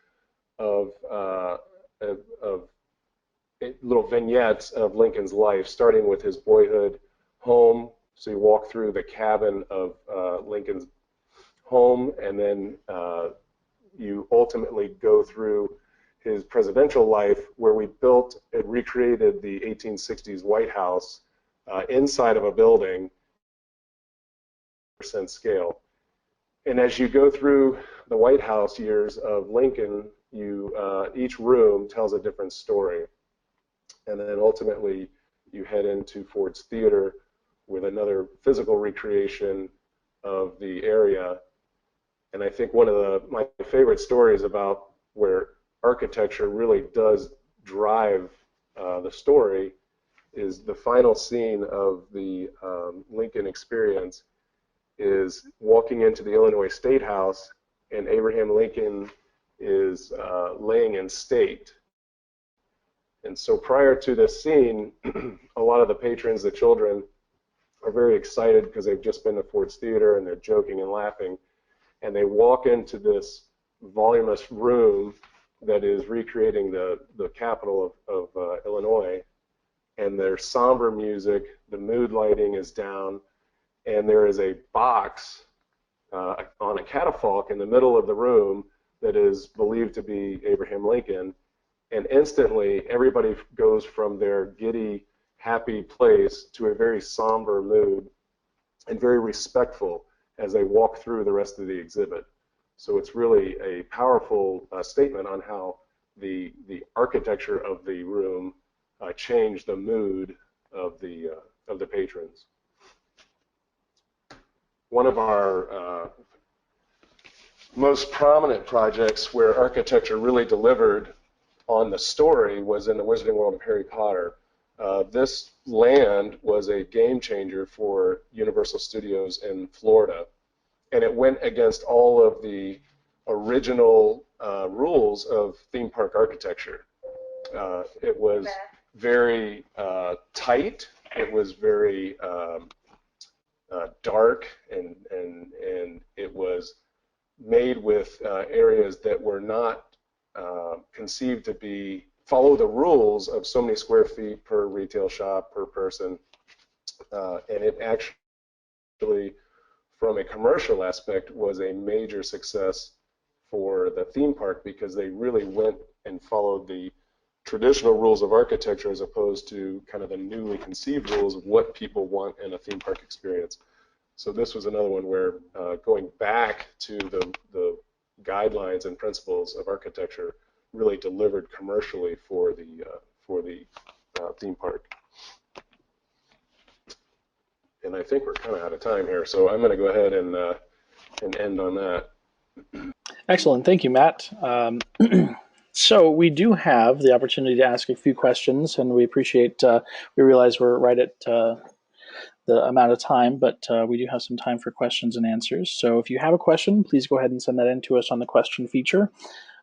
[SPEAKER 5] of little vignettes of Lincoln's life, starting with his boyhood home. So you walk through the cabin of Lincoln's home, and then you ultimately go through his presidential life, where we built and recreated the 1860s White House inside of a building, percent scale. And as you go through the White House years of Lincoln, each room tells a different story. And then ultimately, you head into Ford's Theater with another physical recreation of the area. And I think one of my favorite stories about where architecture really does drive the story is the final scene of the Lincoln Experience is walking into the Illinois State House, and Abraham Lincoln is laying in state. And so prior to this scene, a lot of the patrons, the children, are very excited because they've just been to Ford's Theater and they're joking and laughing. And they walk into this voluminous room that is recreating the capital of Illinois. And there's somber music, the mood lighting is down, and there is a box on a catafalque in the middle of the room that is believed to be Abraham Lincoln. And instantly, everybody goes from their giddy, happy place to a very somber mood and very respectful as they walk through the rest of the exhibit. So it's really a powerful statement on how the architecture of the room changed the mood of the patrons. One of our most prominent projects where architecture really delivered on the story was in the Wizarding World of Harry Potter. This land was a game changer for Universal Studios in Florida, and it went against all of the original rules of theme park architecture. It was very tight. It was very dark, and it was made with areas that were not conceived to follow the rules of so many square feet per retail shop per person, and it actually, from a commercial aspect, was a major success for the theme park because they really went and followed the traditional rules of architecture as opposed to kind of the newly conceived rules of what people want in a theme park experience. So this was another one where going back to the guidelines and principles of architecture really delivered commercially for the theme park. And I think we're kind of out of time here, so I'm going to go ahead and end on that.
[SPEAKER 1] Excellent, thank you, Matt. So we do have the opportunity to ask a few questions, and we appreciate. We realize we're right at the amount of time, but we do have some time for questions and answers. So if you have a question, please go ahead and send that in to us on the question feature.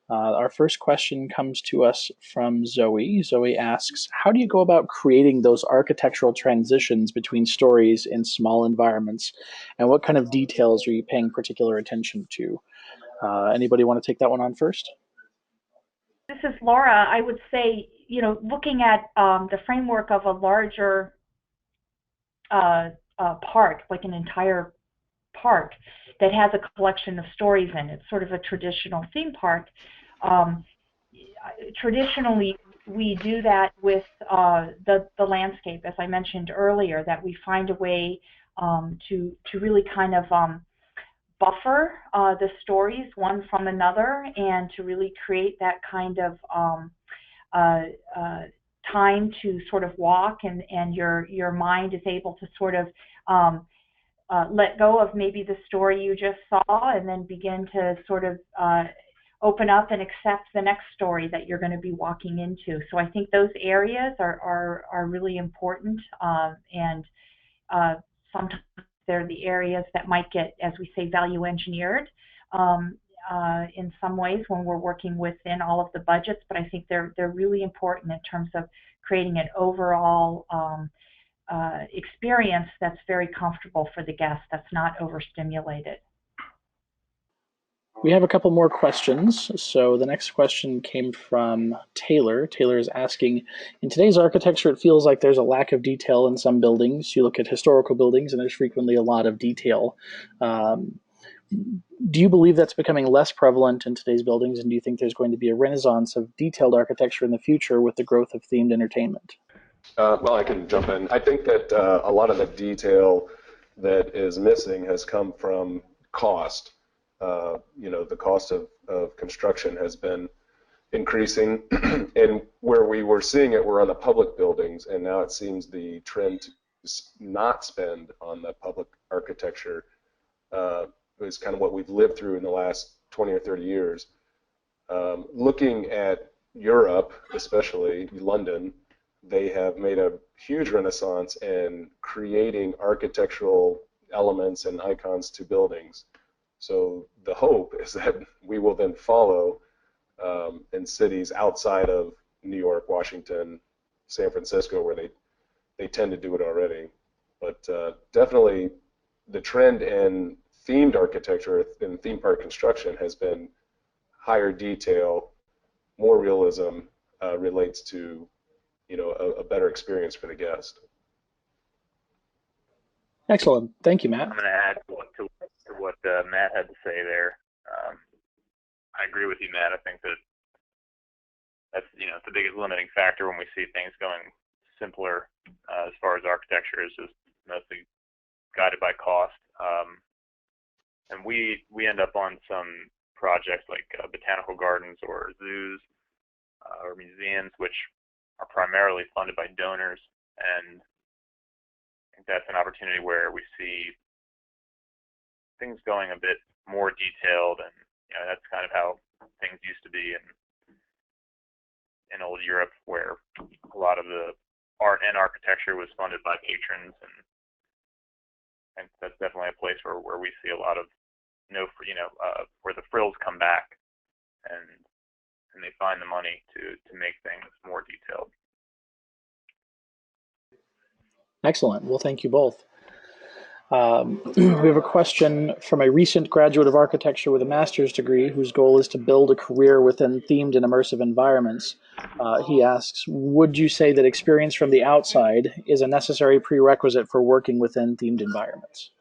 [SPEAKER 1] Our first question comes to us from Zoe. Zoe asks, how do you go about creating those architectural transitions between stories in small environments, and what kind of details are you paying particular attention to? Anybody want to take that one on first?
[SPEAKER 4] This is Laura. I would say, looking at the framework of a larger park, like an entire park that has a collection of stories in it, sort of a traditional theme park. Traditionally, we do that with the landscape, as I mentioned earlier, that we find a way to really kind of buffer the stories one from another, and to really create that kind of time to sort of walk, and your mind is able to sort of let go of maybe the story you just saw, and then begin to sort of open up and accept the next story that you're going to be walking into. So I think those areas are really important, and sometimes they're the areas that might get, as we say, value engineered in some ways when we're working within all of the budgets, but I think they're really important in terms of creating an overall experience that's very comfortable for the guest, that's not overstimulated.
[SPEAKER 1] We have a couple more questions. So the next question came from Taylor. Taylor is asking, in today's architecture, it feels like there's a lack of detail in some buildings. You look at historical buildings and there's frequently a lot of detail. Do you believe that's becoming less prevalent in today's buildings, and do you think there's going to be a renaissance of detailed architecture in the future with the growth of themed entertainment?
[SPEAKER 5] Well, I can jump in. I think that a lot of the detail that is missing has come from cost. The cost of construction has been increasing, and where we were seeing it were on the public buildings, and now it seems the trend to not spend on the public architecture is kind of what we've lived through in the last 20 or 30 years. Looking at Europe, especially London, they have made a huge renaissance in creating architectural elements and icons to buildings. So the hope is that we will then follow in cities outside of New York, Washington, San Francisco, where they tend to do it already. But definitely the trend in themed architecture and theme park construction has been higher detail, more realism, relates to a better experience for the guest.
[SPEAKER 1] Excellent. Thank you, Matt.
[SPEAKER 3] I'm going to add to what Matt had to say there. I agree with you, Matt. I think that's it's the biggest limiting factor when we see things going simpler as far as architecture is just mostly guided by cost. And we end up on some projects like botanical gardens or zoos or museums, which are primarily funded by donors, and I think that's an opportunity where we see things going a bit more detailed, and that's kind of how things used to be in old Europe, where a lot of the art and architecture was funded by patrons, and that's definitely a place where we see a lot of where the frills come back and they find the money to make things more detailed.
[SPEAKER 1] Excellent. Well, thank you both. We have a question from a recent graduate of architecture with a master's degree whose goal is to build a career within themed and immersive environments. He asks, would you say that experience from the outside is a necessary prerequisite for working within themed environments?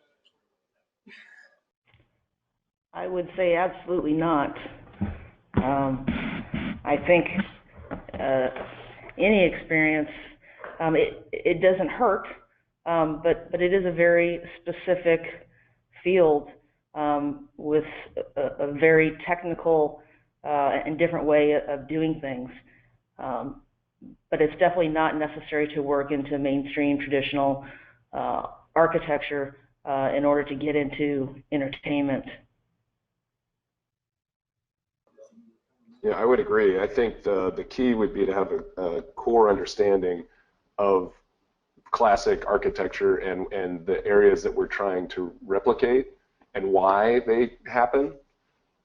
[SPEAKER 2] I would say absolutely not. I think any experience, it doesn't hurt, but it is a very specific field with a very technical and different way of doing things. But it's definitely not necessary to work into mainstream traditional architecture in order to get into entertainment.
[SPEAKER 5] Yeah, I would agree. I think the key would be to have a core understanding of classic architecture and the areas that we're trying to replicate and why they happen.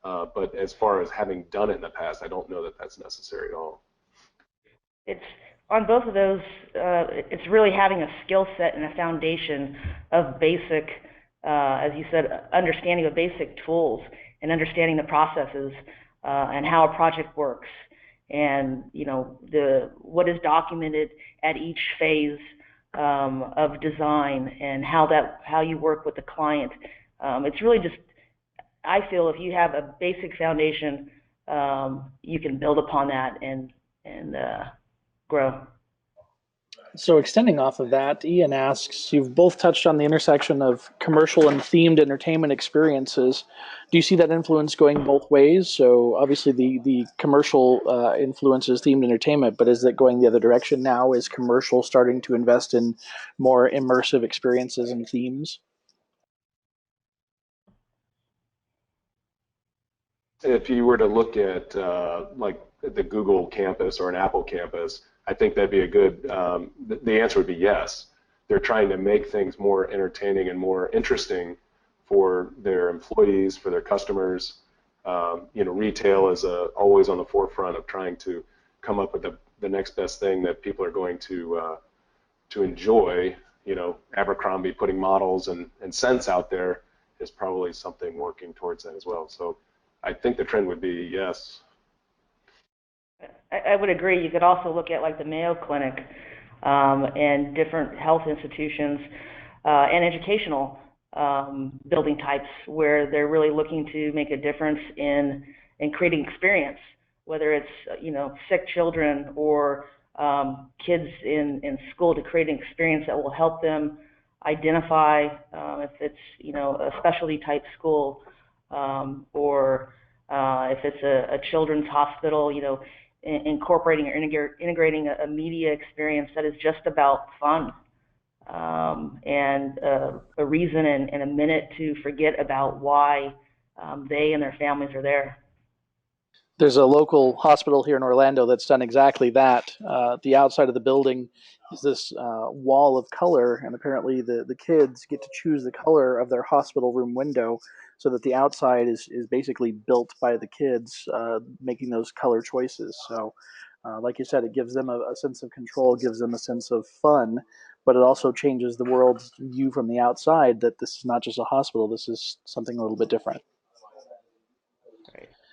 [SPEAKER 5] But as far as having done it in the past, I don't know that that's necessary at all.
[SPEAKER 2] It's on both of those. It's really having a skill set and a foundation of basic, as you said, understanding of basic tools and understanding the processes and how a project works, and what is documented at each phase of design, and how you work with the client. It's really just, I feel, if you have a basic foundation, you can build upon that and grow.
[SPEAKER 1] So extending off of that, Ian asks, you've both touched on the intersection of commercial and themed entertainment experiences. Do you see that influence going both ways? So obviously the commercial influences themed entertainment, but is it going the other direction now? Is commercial starting to invest in more immersive experiences and themes?
[SPEAKER 5] If you were to look at like the Google campus or an Apple campus, I think that'd be a good. The answer would be yes. They're trying to make things more entertaining and more interesting for their employees, for their customers. Retail is always on the forefront of trying to come up with the next best thing that people are going to enjoy. Abercrombie putting models and scents out there is probably something working towards that as well. So I think the trend would be yes.
[SPEAKER 2] I would agree. You could also look at like the Mayo Clinic and different health institutions and educational building types where they're really looking to make a difference in creating experience, whether it's sick children or kids in school, to create an experience that will help them identify if it's a specialty type school or if it's a children's hospital, incorporating or integrating a media experience that is just about fun and a reason and a minute to forget about why they and their families are there.
[SPEAKER 1] There's a local hospital here in Orlando that's done exactly that. The outside of the building is this wall of color, and apparently the kids get to choose the color of their hospital room window so that the outside is basically built by the kids making those color choices. So, like you said, it gives them a sense of control, gives them a sense of fun, but it also changes the world's view from the outside that this is not just a hospital, this is something a little bit different.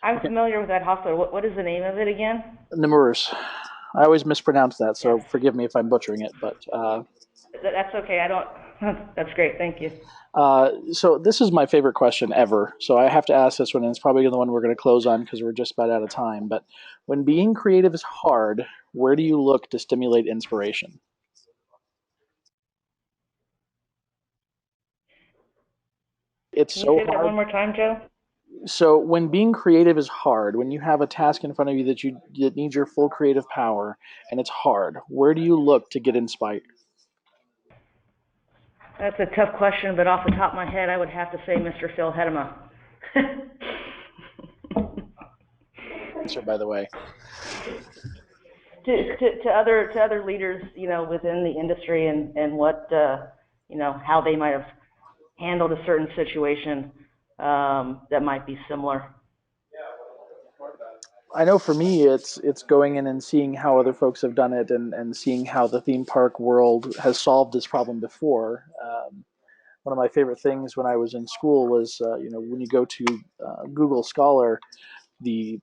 [SPEAKER 2] I'm familiar with that hospital. What is the name of it again?
[SPEAKER 1] Nemours. I always mispronounce that, so forgive me if I'm butchering it. But
[SPEAKER 2] that's okay. I don't. That's great. Thank you.
[SPEAKER 1] So this is my favorite question ever. So I have to ask this one, and it's probably the one we're going to close on because we're just about out of time. But when being creative is hard, where do you look to stimulate inspiration? It's
[SPEAKER 2] Can you
[SPEAKER 1] so
[SPEAKER 2] say that
[SPEAKER 1] hard.
[SPEAKER 2] one more time, Joe?
[SPEAKER 1] So when being creative is hard, when you have a task in front of you that needs your full creative power, and it's hard, where do you look to get inspired?
[SPEAKER 2] That's a tough question, but off the top of my head, I would have to say Mr. Phil Hedema.
[SPEAKER 1] Answer, by the way.
[SPEAKER 2] To other leaders, within the industry and what how they might have handled a certain situation that might be similar.
[SPEAKER 1] I know for me, it's going in and seeing how other folks have done it and seeing how the theme park world has solved this problem before. One of my favorite things when I was in school was, when you go to Google Scholar, the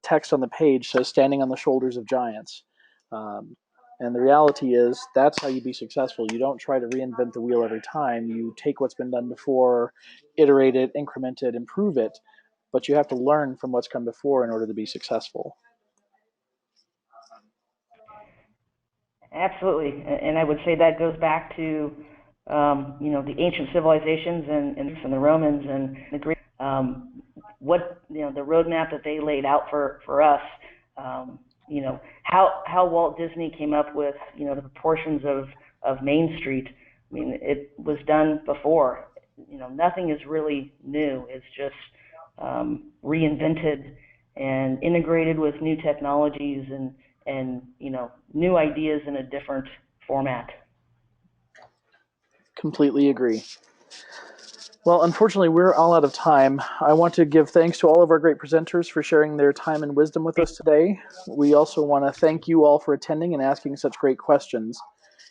[SPEAKER 1] text on the page says "standing on the shoulders of giants," and the reality is that's how you be successful. You don't try to reinvent the wheel every time. You take what's been done before, iterate it, increment it, improve it, but you have to learn from what's come before in order to be successful.
[SPEAKER 2] Absolutely, and I would say that goes back to the ancient civilizations and the Romans and the Greeks. What the roadmap that they laid out for us. How Walt Disney came up with the proportions of Main Street. I mean, it was done before. Nothing is really new. It's just reinvented and integrated with new technologies and new ideas in a different format.
[SPEAKER 1] Completely agree. Well, unfortunately, we're all out of time. I want to give thanks to all of our great presenters for sharing their time and wisdom with us today. We also want to thank you all for attending and asking such great questions.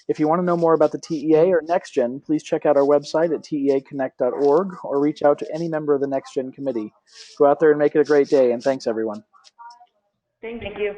[SPEAKER 1] If you want to know more about the TEA or NextGen, please check out our website at teaconnect.org or reach out to any member of the NextGen committee. Go out there and make it a great day, and thanks, everyone.
[SPEAKER 2] Thank you.